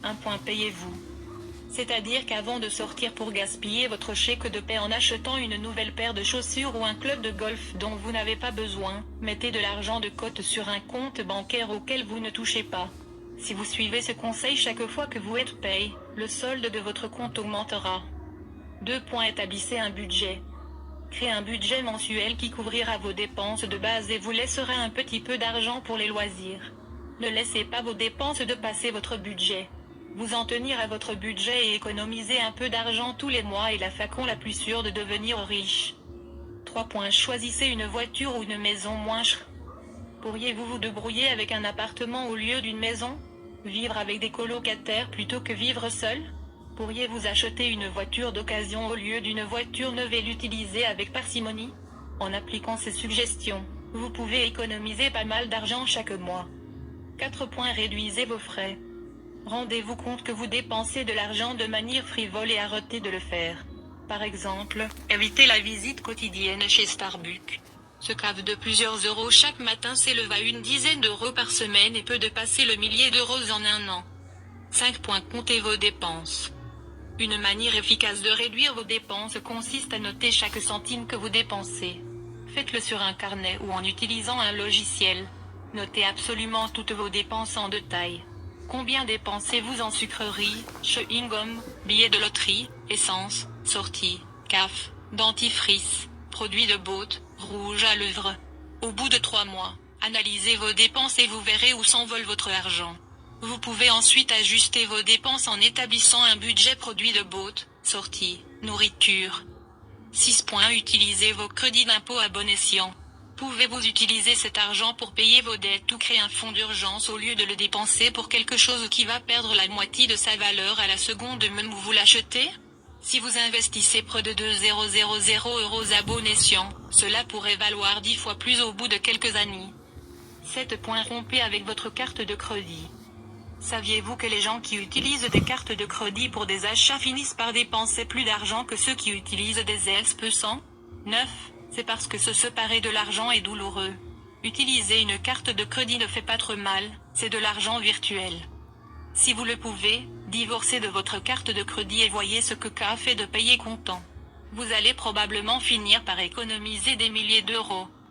Un point payez-vous. C'est-à-dire qu'avant de sortir pour gaspiller votre chèque de paie en achetant une nouvelle paire de chaussures ou un club de golf dont vous n'avez pas besoin, mettez de l'argent de côté sur un compte bancaire auquel vous ne touchez pas. Si vous suivez ce conseil chaque fois que vous êtes payé, le solde de votre compte augmentera. 2. Établissez un budget. Créez un budget mensuel qui couvrira vos dépenses de base et vous laissera un petit peu d'argent pour les loisirs. Ne laissez pas vos dépenses dépasser votre budget. Vous en tenir à votre budget et économiser un peu d'argent tous les mois est la façon la plus sûre de devenir riche. 3. Choisissez une voiture ou une maison moins chère. Pourriez-vous vous débrouiller avec un appartement au lieu d'une maison? Vivre avec des colocataires plutôt que vivre seul? Pourriez-vous acheter une voiture d'occasion au lieu d'une voiture neuve et l'utiliser avec parcimonie? En appliquant ces suggestions, vous pouvez économiser pas mal d'argent chaque mois. 4. Réduisez vos frais. Rendez-vous compte que vous dépensez de l'argent de manière frivole et arrêtez de le faire. Par exemple, évitez la visite quotidienne chez Starbucks. Ce cave de plusieurs euros chaque matin s'élève à une dizaine d'euros par semaine et peut dépasser le millier d'euros en un an. 5. Comptez vos dépenses. Une manière efficace de réduire vos dépenses consiste à noter chaque centime que vous dépensez. Faites-le sur un carnet ou en utilisant un logiciel. Notez absolument toutes vos dépenses en détail. Combien dépensez-vous en sucreries, chewing-gum, billets de loterie, essence, sorties, café, dentifrice, produits de beauté, rouge à lèvres? Au bout de 3 mois, analysez vos dépenses et vous verrez où s'envole votre argent. Vous pouvez ensuite ajuster vos dépenses en établissant un budget produits de beauté, sorties, nourriture. 6. Utilisez vos crédits d'impôt à bon escient. Pouvez-vous utiliser cet argent pour payer vos dettes ou créer un fonds d'urgence au lieu de le dépenser pour quelque chose qui va perdre la moitié de sa valeur à la seconde même où vous l'achetez? Si vous investissez près de 2,000 € à bon escient, cela pourrait valoir 10 fois plus au bout de quelques années. 7. Rompez avec votre carte de crédit. Saviez-vous que les gens qui utilisent des cartes de crédit pour des achats finissent par dépenser plus d'argent que ceux qui utilisent des SP100? 9. C'est parce que se séparer de l'argent est douloureux. Utiliser une carte de crédit ne fait pas trop mal, c'est de l'argent virtuel. Si vous le pouvez, divorcez de votre carte de crédit et voyez ce que ça fait de payer comptant. Vous allez probablement finir par économiser des milliers d'euros.